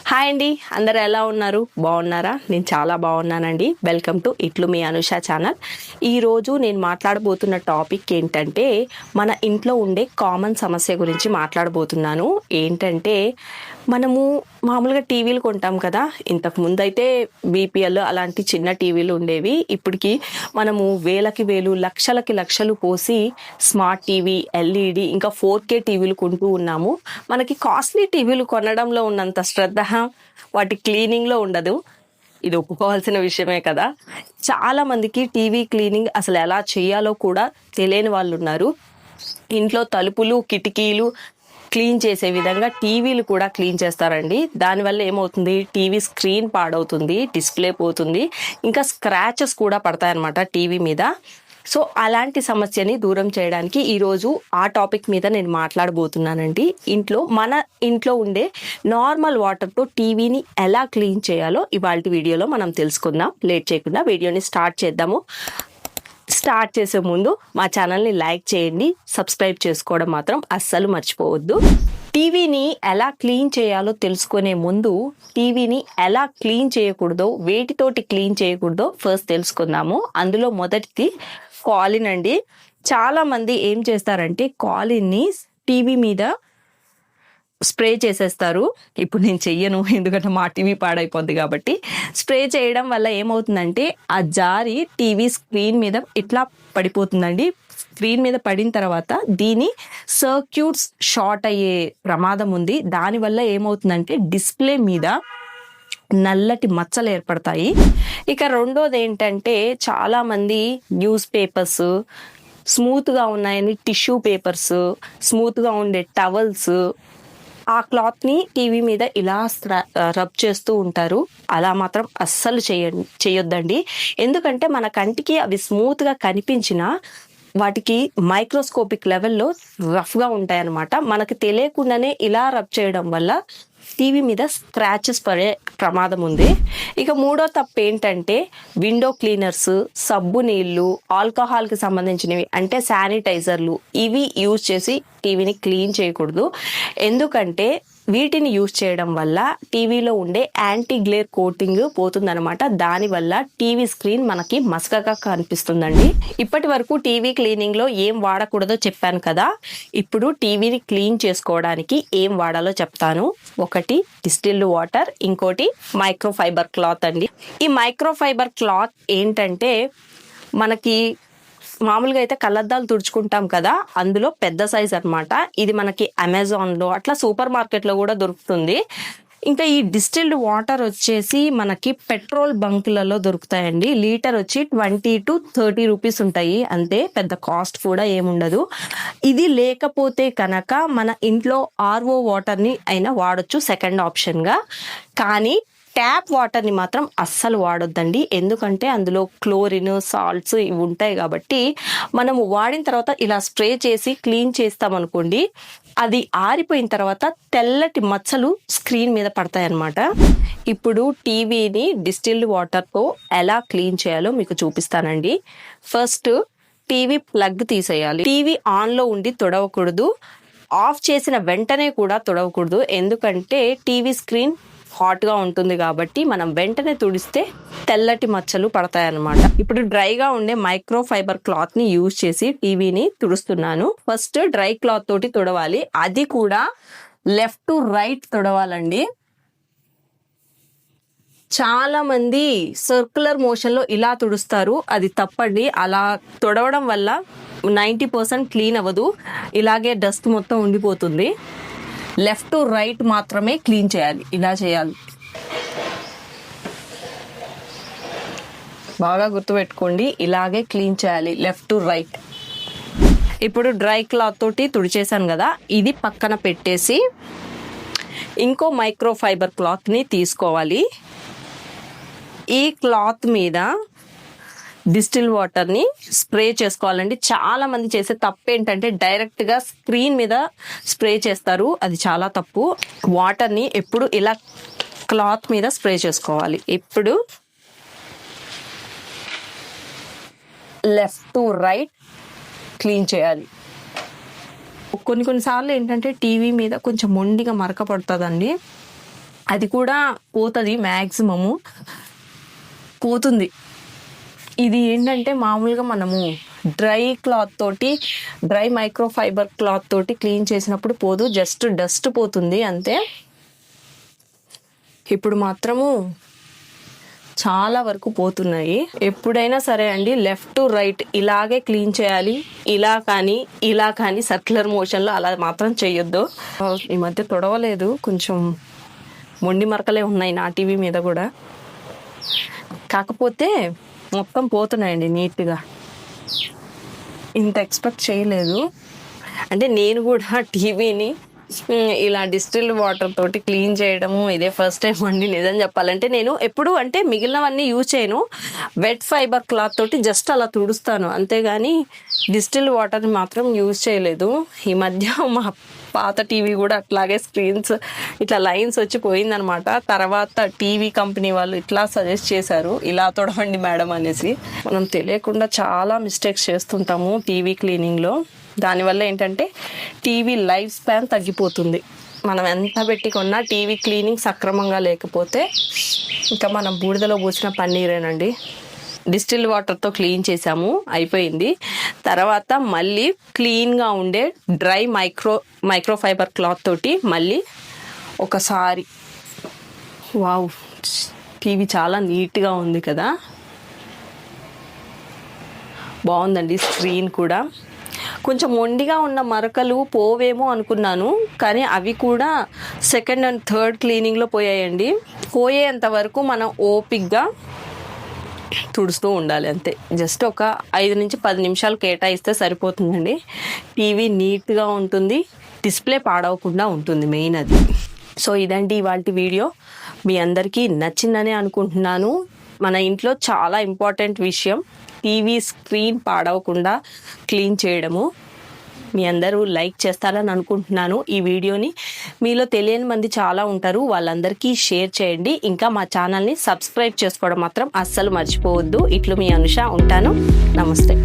Hi అండి, అందరు ఎలా ఉన్నారు? బాగున్నారా? నేను చాలా బాగున్నానండి. వెల్కమ్ టు ఇట్లు మీ అనుష ఛానల్. ఈరోజు నేను మాట్లాడబోతున్న టాపిక్ ఏంటంటే మన ఇంట్లో ఉండే కామన్ సమస్య గురించి మాట్లాడబోతున్నాను. ఏంటంటే మనము మామూలుగా టీవీలు కొంటాం కదా. ఇంతకు ముందు అయితే బీపీఎల్ అలాంటి చిన్న టీవీలు ఉండేవి. ఇప్పటికి మనము వేలకి వేలు లక్షలకి లక్షలు పోసి స్మార్ట్ టీవీ, ఎల్ఈడి, ఇంకా 4K టీవీలు కొంటూ ఉన్నాము. మనకి కాస్ట్లీ టీవీలు కొనడంలో ఉన్నంత శ్రద్ధ వాటి క్లీనింగ్లో ఉండదు. ఇది ఒప్పుకోవాల్సిన విషయమే కదా. చాలా మందికి టీవీ క్లీనింగ్ అసలు ఎలా చేయాలో కూడా తెలియని వాళ్ళు ఉన్నారు. ఇంట్లో తలుపులు, కిటికీలు క్లీన్ చేసే విధంగా టీవీలు కూడా క్లీన్ చేస్తారండి. దానివల్ల ఏమవుతుంది, టీవీ స్క్రీన్ పాడవుతుంది, డిస్ప్లే పోతుంది, ఇంకా స్క్రాచెస్ కూడా పడతాయన్నమాట టీవీ మీద. సో అలాంటి సమస్యని దూరం చేయడానికి ఈరోజు ఆ టాపిక్ మీద నేను మాట్లాడబోతున్నానండి. మన ఇంట్లో ఉండే నార్మల్ వాటర్తో టీవీని ఎలా క్లీన్ చేయాలో ఇవాళ వీడియోలో మనం తెలుసుకుందాం. లేట్ చేయకుండా వీడియోని స్టార్ట్ చేద్దాము. స్టార్ట్ చేసే ముందు మా ఛానల్ని లైక్ చేయండి, సబ్స్క్రైబ్ చేసుకోవడం మాత్రం అస్సలు మర్చిపోవద్దు. టీవీని ఎలా క్లీన్ చేయాలో తెలుసుకునే ముందు టీవీని ఎలా క్లీన్ చేయకూడదో, వేటితోటి క్లీన్ చేయకూడదో ఫస్ట్ తెలుసుకుందాము. అందులో మొదటిది కాలిన్ అండి. చాలా మంది ఏం చేస్తారంటే కాలిన్ని టీవీ మీద స్ప్రే చేసేస్తారు. ఇప్పుడు నేను చెయ్యను, ఎందుకంటే మా టీవీ పాడైపోద్ది కాబట్టి. స్ప్రే చేయడం వల్ల ఏమవుతుందంటే ఆ జారి టీవీ స్క్రీన్ మీద ఇట్లా పడిపోతుందండి. స్క్రీన్ మీద పడిన తర్వాత దీని సర్క్యూట్స్ షార్ట్ అయ్యే ప్రమాదం ఉంది. దానివల్ల ఏమవుతుందంటే డిస్ప్లే మీద నల్లటి మచ్చలు ఏర్పడతాయి. ఇక రెండోది ఏంటంటే చాలామంది న్యూస్ పేపర్స్ స్మూత్గా ఉన్నాయని టిష్యూ పేపర్స్, స్మూత్గా ఉండే టవల్స్, ఆ క్లాత్ని టీవీ మీద ఇలా రబ్ చేస్తూ ఉంటారు. అలా మాత్రం అస్సలు చేయొద్దండి. ఎందుకంటే మన కంటికి అవి స్మూత్గా కనిపించినా వాటికి మైక్రోస్కోపిక్ లెవెల్లో రఫ్గా ఉంటాయన్నమాట. మనకు తెలియకుండానే ఇలా రబ్ చేయడం వల్ల టీవీ మీద స్క్రాచెస్ పడే ప్రమాదం ఉంది. ఇక మూడో తప్పు ఏంటంటే విండో క్లీనర్స్, సబ్బు నీళ్ళు, ఆల్కహాల్కి సంబంధించినవి అంటే శానిటైజర్లు, ఇవి యూజ్ చేసి టీవీని క్లీన్ చేయకూడదు. ఎందుకంటే వీటిని యూజ్ చేయడం వల్ల టీవీలో ఉండే యాంటీ గ్లేర్ కోటింగ్ పోతుందన్నమాట. దానివల్ల టీవీ స్క్రీన్ మనకి మసకగా కనిపిస్తుందండి. ఇప్పటి వరకు టీవీ క్లీనింగ్లో ఏం వాడకూడదో చెప్పాను కదా. ఇప్పుడు టీవీని క్లీన్ చేసుకోవడానికి ఏం వాడాలో చెప్తాను. ఒకటి డిస్టిల్డ్ వాటర్, ఇంకోటి మైక్రోఫైబర్ క్లాత్ అండి. ఈ మైక్రోఫైబర్ క్లాత్ ఏంటంటే మనకి మామూలుగా అయితే కళ్ళద్దాలు తుడుచుకుంటాం కదా, అందులో పెద్ద సైజ్ అన్నమాట. ఇది మనకి అమెజాన్లో అట్లా సూపర్ మార్కెట్లో కూడా దొరుకుతుంది. ఇంకా ఈ డిస్టిల్డ్ వాటర్ వచ్చేసి మనకి పెట్రోల్ బంకులలో దొరుకుతాయండి. లీటర్ వచ్చి 20 to 30 రూపీస్ ఉంటాయి అంతే, పెద్ద కాస్ట్ కూడా ఏముండదు. ఇది లేకపోతే కనుక మన ఇంట్లో ఆర్ఓ వాటర్ని అయినా వాడొచ్చు సెకండ్ ఆప్షన్గా. కానీ ట్యాప్ వాటర్ని మాత్రం అస్సలు వాడొద్దండి. ఎందుకంటే అందులో క్లోరిన్, సాల్ట్స్ ఇవి ఉంటాయి కాబట్టి మనము వాడిన తర్వాత ఇలా స్ప్రే చేసి క్లీన్ చేస్తామనుకోండి, అది ఆరిపోయిన తర్వాత తెల్లటి మచ్చలు స్క్రీన్ మీద పడతాయి అన్నమాట. ఇప్పుడు టీవీని డిస్టిల్డ్ వాటర్తో ఎలా క్లీన్ చేయాలో మీకు చూపిస్తానండి. ఫస్ట్ టీవీ ప్లగ్ తీసేయాలి. టీవీ ఆన్లో ఉండి తొడవకూడదు, ఆఫ్ చేసిన వెంటనే కూడా తొడవకూడదు. ఎందుకంటే టీవీ స్క్రీన్ హాట్గా ఉంటుంది కాబట్టి మనం వెంటనే తుడిస్తే తెల్లటి మచ్చలు పడతాయన్నమాట. ఇప్పుడు డ్రైగా ఉండే మైక్రోఫైబర్ క్లాత్ని యూజ్ చేసి టీవీని తుడుస్తున్నాను. ఫస్ట్ డ్రై క్లాత్ తోటి తుడవాలి, అది కూడా లెఫ్ట్ టు రైట్ తుడవాలండి. చాలా మంది సర్క్యులర్ మోషన్లో ఇలా తుడుస్తారు, అది తప్పండి. అలా తుడవడం వల్ల 90% క్లీన్ అవ్వదు, ఇలాగే డస్ట్ మొత్తం ఉండిపోతుంది. లెఫ్ట్ టు రైట్ మాత్రమే క్లీన్ చేయాలి, ఇలా చేయాలి. బాగా గుర్తుపెట్టుకోండి, ఇలాగే క్లీన్ చేయాలి, లెఫ్ట్ టు రైట్. ఇప్పుడు డ్రై క్లాత్ తోటి తుడిచేసాను కదా, ఇది పక్కన పెట్టేసి ఇంకో మైక్రోఫైబర్ క్లాత్ని తీసుకోవాలి. ఈ క్లాత్ మీద డిస్టిల్ వాటర్ని స్ప్రే చేసుకోవాలండి. చాలా మంది చేసే తప్పు ఏంటంటే డైరెక్ట్గా స్క్రీన్ మీద స్ప్రే చేస్తారు, అది చాలా తప్పు. వాటర్ని ఎప్పుడు ఇలా క్లాత్ మీద స్ప్రే చేసుకోవాలి. ఇప్పుడు లెఫ్ట్ టు రైట్ క్లీన్ చేయాలి. కొన్నిసార్లు ఏంటంటే టీవీ మీద కొంచెం మొండిగా మరక పడుతుందండి, అది కూడా పోతుంది, మ్యాక్సిమము పోతుంది. ఇది ఏంటంటే మామూలుగా మనము డ్రై మైక్రో ఫైబర్ క్లాత్ తోటి క్లీన్ చేసినప్పుడు పోదు, జస్ట్ డస్ట్ పోతుంది అంతే. ఇప్పుడు మాత్రము చాలా వరకు పోతున్నాయి. ఎప్పుడైనా సరే అండి, లెఫ్ట్ టు రైట్ ఇలాగే క్లీన్ చేయాలి. ఇలా కానీ సర్క్యులర్ మోషన్లో అలా మాత్రం చేయొద్దు. ఈ మధ్య తొడవలేదు, కొంచెం మొండి మరకలే ఉన్నాయి నా టీవీ మీద కూడా. కాకపోతే మొత్తం పోతున్నాయండి నీట్గా. ఇంత ఎక్స్పెక్ట్ చేయలేదు. అంటే నేను కూడా టీవీని ఇలా డిస్టిల్డ్ వాటర్ తోటి క్లీన్ చేయడము ఇదే ఫస్ట్ టైం అండి. నిజం చెప్పాలంటే నేను ఎప్పుడు అంటే మిగిలినవన్నీ యూజ్ చేయను, వెట్ ఫైబర్ క్లాత్ తోటి జస్ట్ అలా తుడుస్తాను, అంతేగాని డిస్టిల్డ్ వాటర్ని మాత్రం యూజ్ చేయలేదు. ఈ మధ్య మా పాత టీవీ కూడా అట్లాగే స్క్రీన్స్ ఇట్లా లైన్స్ వచ్చి పోయిందనమాట. తర్వాత టీవీ కంపెనీ వాళ్ళు ఇట్లా సజెస్ట్ చేశారు, ఇలా తొడవండి మేడం అనేసి. మనం తెలియకుండా చాలా మిస్టేక్స్ చేస్తుంటాము టీవీ క్లీనింగ్లో. దానివల్ల ఏంటంటే టీవీ లైఫ్ స్పాన్ తగ్గిపోతుంది. మనం ఎంత పెట్టి కొన్నా టీవీ క్లీనింగ్ సక్రమంగా లేకపోతే ఇంకా మనం బూడిదలో పోసిన పన్నీరేనండి. డిస్టిల్ వాటర్తో క్లీన్ చేసాము, అయిపోయింది. తర్వాత మళ్ళీ క్లీన్గా ఉండే డ్రై మైక్రో ఫైబర్ క్లాత్ తోటి మళ్ళీ ఒకసారి. వావ్, టీవీ చాలా నీట్గా ఉంది కదా, బాగుందండి. స్క్రీన్ కూడా కొంచెం మొండిగా ఉన్న మరకలు పోవేమో అనుకున్నాను, కానీ అవి కూడా సెకండ్ అండ్ థర్డ్ క్లీనింగ్లో పోయాయండి. పోయేంత వరకు మనం ఓపిక్గా తుడుస్తూ ఉండాలి అంతే. జస్ట్ ఒక 5 నుంచి 10 నిమిషాలు కేటాయిస్తే సరిపోతుందండి. టీవీ నీట్గా ఉంటుంది, డిస్ప్లే పాడవకుండా ఉంటుంది, మెయిన్ అది. సో ఇదండి ఇవాల్టి వీడియో. మీ అందరికీ నచ్చిందనే అనుకుంటున్నాను. మన ఇంట్లో చాలా ఇంపార్టెంట్ విషయం టీవీ స్క్రీన్ పాడవకుండా క్లీన్ చేయడము. మీ అందరూ లైక్ చేస్తారని అనుకుంటున్నాను ఈ వీడియోని. మీలో తెలియని మంది చాలా ఉంటారు, వాళ్ళందరికీ షేర్ చేయండి. ఇంకా మా ఛానల్ని సబ్స్క్రైబ్ చేసుకోవడం మాత్రం అస్సలు మర్చిపోవద్దు. ఇట్లు మీ అనుష, ఉంటాను. నమస్తే.